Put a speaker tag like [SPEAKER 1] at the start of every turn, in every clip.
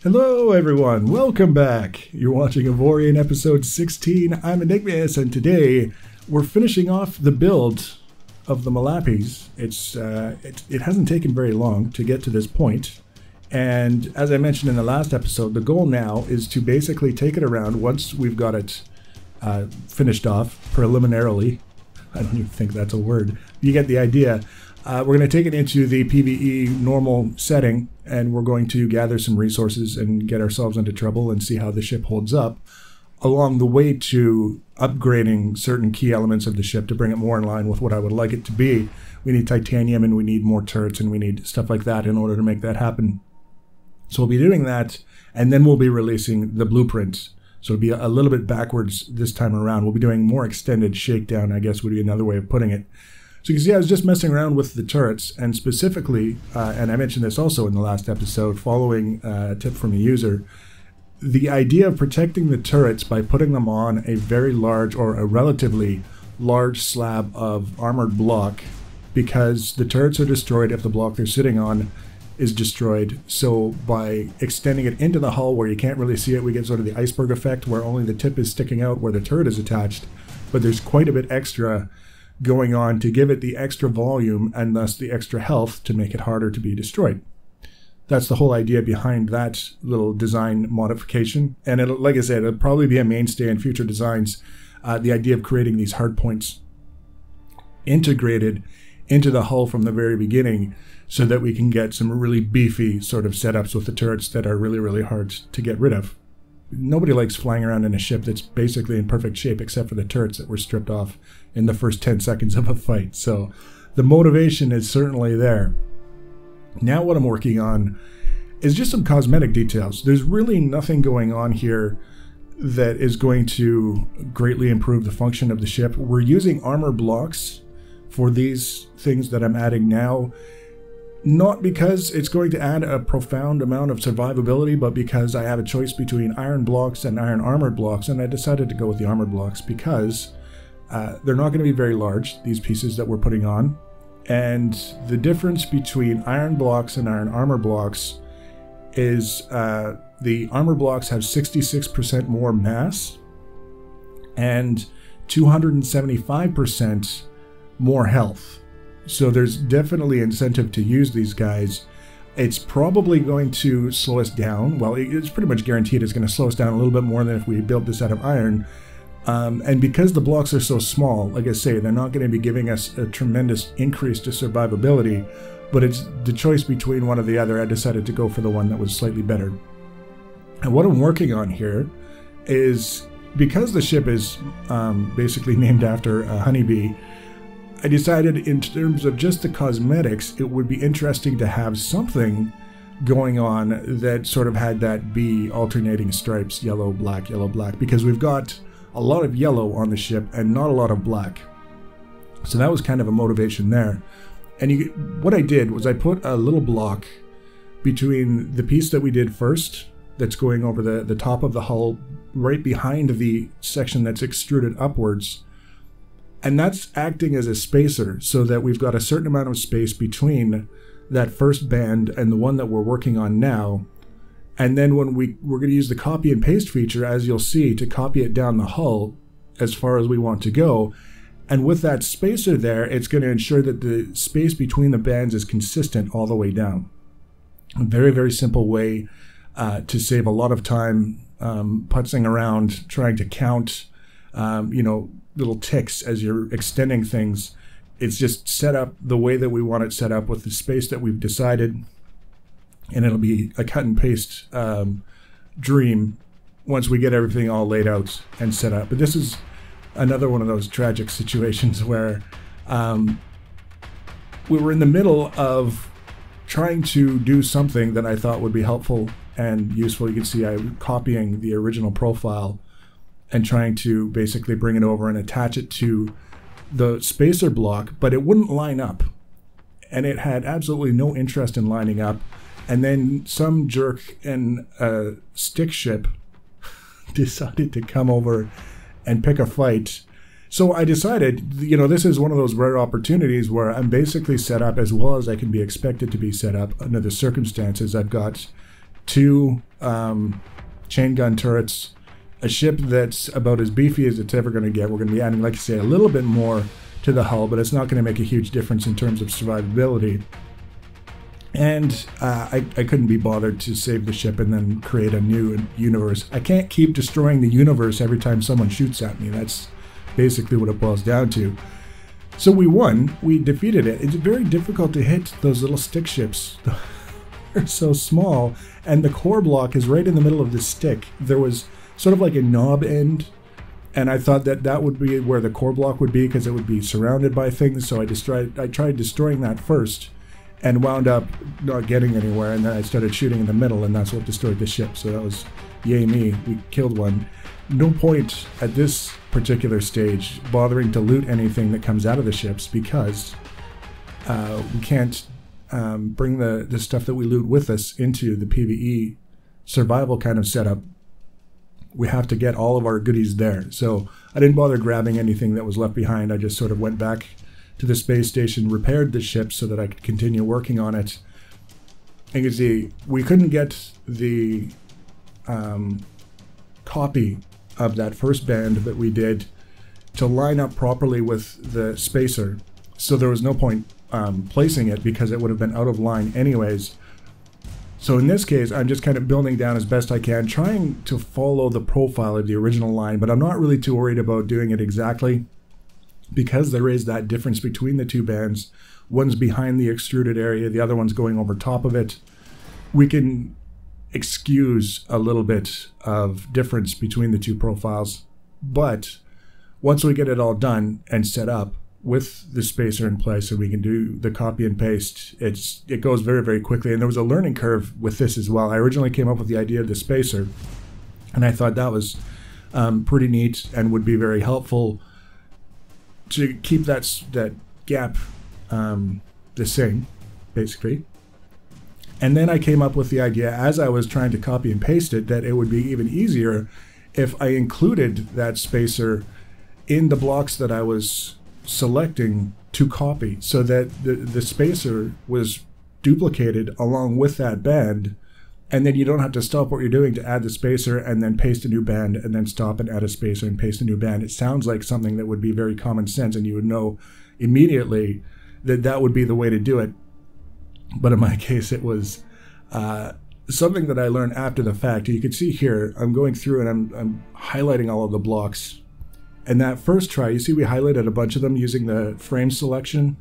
[SPEAKER 1] Hello everyone, welcome back. You're watching Avorion episode 16. I'm Enigmas, and today we're finishing off the build of the Melapes. It hasn't taken very long to get to this point, and as I mentioned in the last episode, the goal now is to basically take it around once we've got it finished off preliminarily. I don't even think that's a word. You get the idea. We're going to take it into the PvE normal setting, and we're going to gather some resources and get ourselves into trouble and see how the ship holds up along the way to upgrading certain key elements of the ship to bring it more in line with what I would like it to be. We need titanium, and we need more turrets, and we need stuff like that in order to make that happen. So we'll be doing that, and then we'll be releasing the blueprint. So it'll be a little bit backwards this time around. We'll be doing more extended shakedown, I guess would be another way of putting it. So you can see I was just messing around with the turrets, and specifically, and I mentioned this also in the last episode, following a tip from a user, the idea of protecting the turrets by putting them on a very large, or a relatively large slab of armored block, because the turrets are destroyed if the block they're sitting on is destroyed. So by extending it into the hull where you can't really see it, we get sort of the iceberg effect where only the tip is sticking out where the turret is attached, but there's quite a bit extra going on to give it the extra volume and thus the extra health to make it harder to be destroyed. That's the whole idea behind that little design modification, and it'll, like I said, it'll probably be a mainstay in future designs. The idea of creating these hard points integrated into the hull from the very beginning so that we can get some really beefy sort of setups with the turrets that are really, really hard to get rid of. Nobody likes flying around in a ship that's basically in perfect shape except for the turrets that were stripped off in the first 10 seconds of a fight. So the motivation is certainly there. Now what I'm working on is just some cosmetic details. There's really nothing going on here that is going to greatly improve the function of the ship. We're using armor blocks for these things that I'm adding now. Not because it's going to add a profound amount of survivability, but because I have a choice between iron blocks and iron armored blocks, and I decided to go with the armored blocks because they're not going to be very large, these pieces that we're putting on. And the difference between iron blocks and iron armor blocks is the armor blocks have 66% more mass and 275% more health. So there's definitely incentive to use these guys. It's probably going to slow us down. Well, it's pretty much guaranteed it's going to slow us down a little bit more than if we built this out of iron. And because the blocks are so small, like I say, they're not going to be giving us a tremendous increase to survivability, but it's the choice between one or the other. I decided to go for the one that was slightly better. And what I'm working on here is, because the ship is basically named after a honeybee, I decided in terms of just the cosmetics, it would be interesting to have something going on that sort of had that bee alternating stripes, yellow, black, because we've got a lot of yellow on the ship and not a lot of black. So that was kind of a motivation there. And what I did was I put a little block between the piece that we did first, that's going over the top of the hull, right behind the section that's extruded upwards. And that's acting as a spacer so that we've got a certain amount of space between that first band and the one that we're working on now. And then when we're going to use the copy and paste feature, as you'll see, to copy it down the hull as far as we want to go. And with that spacer there, it's going to ensure that the space between the bands is consistent all the way down. A very, very simple way to save a lot of time putzing around, trying to count, little ticks as you're extending things. It's just set up the way that we want it set up with the space that we've decided, and it'll be a cut and paste dream once we get everything all laid out and set up. But this is another one of those tragic situations where we were in the middle of trying to do something that I thought would be helpful and useful. You can see I'm copying the original profile and trying to basically bring it over and attach it to the spacer block, but it wouldn't line up. And it had absolutely no interest in lining up. And then some jerk in a stick ship decided to come over and pick a fight. So I decided, this is one of those rare opportunities where I'm basically set up as well as I can be expected to be set up under the circumstances. I've got 2 chain gun turrets, a ship that's about as beefy as it's ever going to get. We're going to be adding, like I say, a little bit more to the hull, but it's not going to make a huge difference in terms of survivability. And I couldn't be bothered to save the ship and then create a new universe. I can't keep destroying the universe every time someone shoots at me. That's basically what it boils down to. So we won. We defeated it. It's very difficult to hit those little stick ships. They're so small, and the core block is right in the middle of the stick. There was sort of like a knob end, and I thought that that would be where the core block would be because it would be surrounded by things. So I tried destroying that first, and wound up not getting anywhere, and then I started shooting in the middle, and that's what destroyed the ship. So that was yay me. We killed one. No point at this particular stage bothering to loot anything that comes out of the ships because we can't bring the stuff that we loot with us into the PvE survival kind of setup. We have to get all of our goodies there. So I didn't bother grabbing anything that was left behind. I just sort of went back to the space station, repaired the ship so that I could continue working on it. And you can see we couldn't get the copy of that first band that we did to line up properly with the spacer. So there was no point placing it because it would have been out of line anyways. So in this case, I'm just kind of building down as best I can, trying to follow the profile of the original line, but I'm not really too worried about doing it exactly because there is that difference between the two bands. One's behind the extruded area, the other one's going over top of it. We can excuse a little bit of difference between the two profiles, but once we get it all done and set up with the spacer in place so we can do the copy and paste, it goes very, very quickly. And there was a learning curve with this as well. I originally came up with the idea of the spacer, and I thought that was pretty neat and would be very helpful to keep that gap the same, basically. And then I came up with the idea, as I was trying to copy and paste it, that it would be even easier if I included that spacer in the blocks that I was selecting to copy, so that the spacer was duplicated along with that band, and then you don't have to stop what you're doing to add the spacer and then paste a new band and then stop and add a spacer and paste a new band. It sounds like something that would be very common sense and you would know immediately that that would be the way to do it. But in my case, it was something that I learned after the fact. You can see here, I'm going through and I'm highlighting all of the blocks. And that first try, you see we highlighted a bunch of them using the frame selection.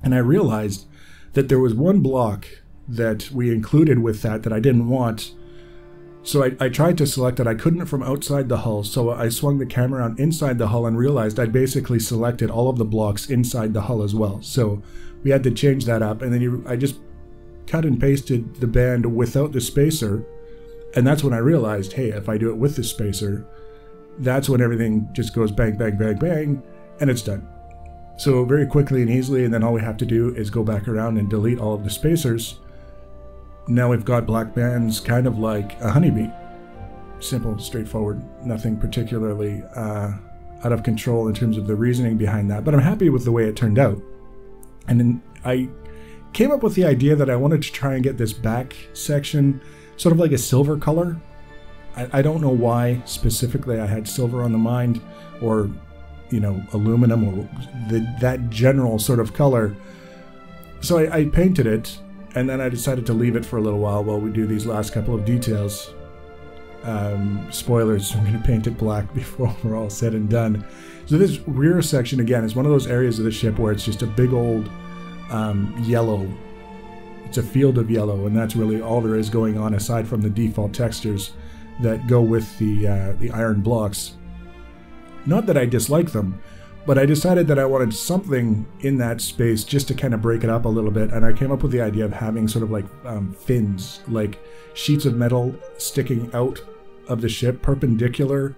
[SPEAKER 1] And I realized that there was one block that we included with that I didn't want. So I tried to select it. I couldn't from outside the hull. So I swung the camera around inside the hull and realized I'd basically selected all of the blocks inside the hull as well. So we had to change that up. And then I just cut and pasted the band without the spacer. And that's when I realized, hey, if I do it with the spacer, that's when everything just goes bang, bang, bang, bang, and it's done. So very quickly and easily, and then all we have to do is go back around and delete all of the spacers. Now we've got black bands kind of like a honeybee. Simple, straightforward, nothing particularly out of control in terms of the reasoning behind that, but I'm happy with the way it turned out. And then I came up with the idea that I wanted to try and get this back section sort of like a silver color. I don't know why specifically I had silver on the mind, or, you know, aluminum, or that general sort of color. So I painted it, and then I decided to leave it for a little while we do these last couple of details. Spoilers, I'm going to paint it black before we're all said and done. So this rear section, again, is one of those areas of the ship where it's just a big old yellow. It's a field of yellow, and that's really all there is going on aside from the default textures that go with the iron blocks. Not that I dislike them, but I decided that I wanted something in that space just to kind of break it up a little bit, and I came up with the idea of having sort of like fins, like sheets of metal sticking out of the ship perpendicular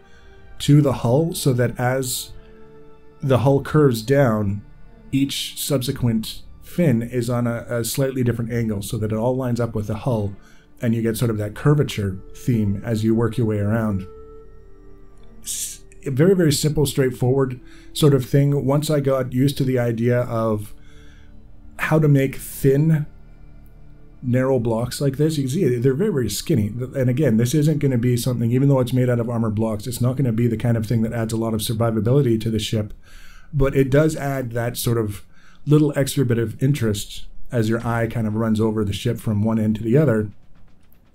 [SPEAKER 1] to the hull, so that as the hull curves down, each subsequent fin is on a slightly different angle, so that it all lines up with the hull, and you get sort of that curvature theme as you work your way around. A very, very simple, straightforward sort of thing. Once I got used to the idea of how to make thin narrow blocks like this, you can see they're very, very skinny. And again, this isn't going to be something, even though it's made out of armored blocks, it's not going to be the kind of thing that adds a lot of survivability to the ship. But it does add that sort of little extra bit of interest as your eye kind of runs over the ship from one end to the other.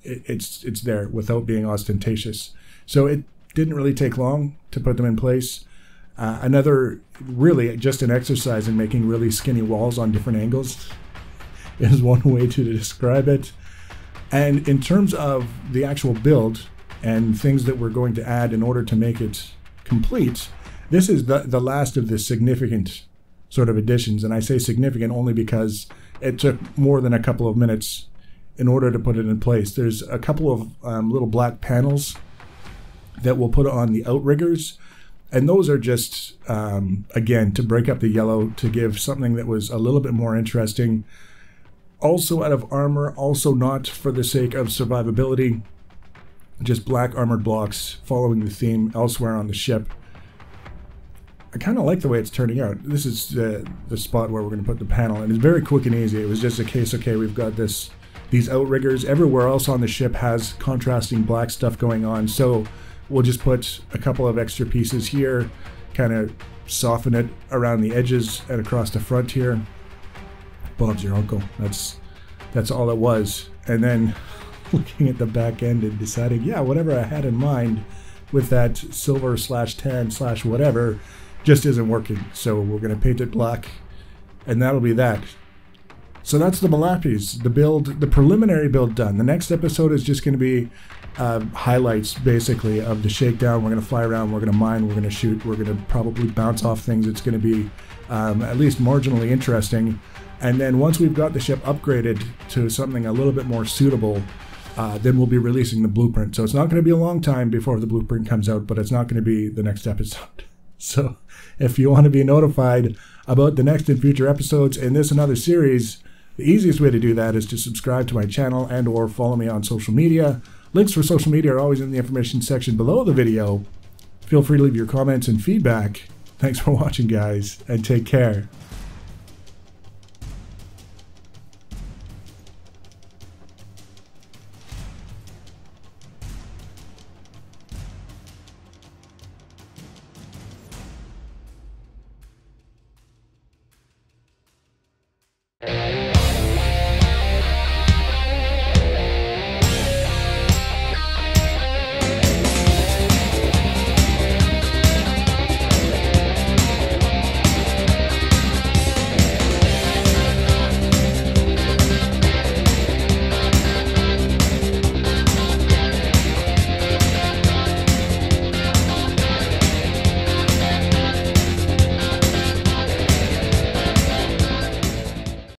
[SPEAKER 1] It's there without being ostentatious. So it didn't really take long to put them in place. Another, really just an exercise in making really skinny walls on different angles is one way to describe it. And in terms of the actual build and things that we're going to add in order to make it complete, this is the last of the significant sort of additions. And I say significant only because it took more than a couple of minutes in order to put it in place. There's a couple of little black panels that we'll put on the outriggers. And those are just, again, to break up the yellow, to give something that was a little bit more interesting. Also out of armor, also not for the sake of survivability, just black armored blocks following the theme elsewhere on the ship. I kind of like the way it's turning out. This is the spot where we're going to put the panel, and it's very quick and easy. It was just a case, okay, we've got these outriggers. Everywhere else on the ship has contrasting black stuff going on, so we'll just put a couple of extra pieces here, kind of soften it around the edges and across the front here. Bob's your uncle. That's all it was. And then looking at the back end and deciding, yeah, whatever I had in mind with that silver / tan / whatever just isn't working. So we're going to paint it black, and that'll be that. So that's the Melapes, the preliminary build done. The next episode is just going to be highlights, basically, of the shakedown. We're going to fly around, we're going to mine, we're going to shoot, we're going to probably bounce off things. It's going to be at least marginally interesting. And then once we've got the ship upgraded to something a little bit more suitable, then we'll be releasing the blueprint. So it's not going to be a long time before the blueprint comes out, but it's not going to be the next episode. So if you want to be notified about the next and future episodes in this and other series, the easiest way to do that is to subscribe to my channel and or follow me on social media. Links for social media are always in the information section below the video. Feel free to leave your comments and feedback. Thanks for watching, guys, and take care.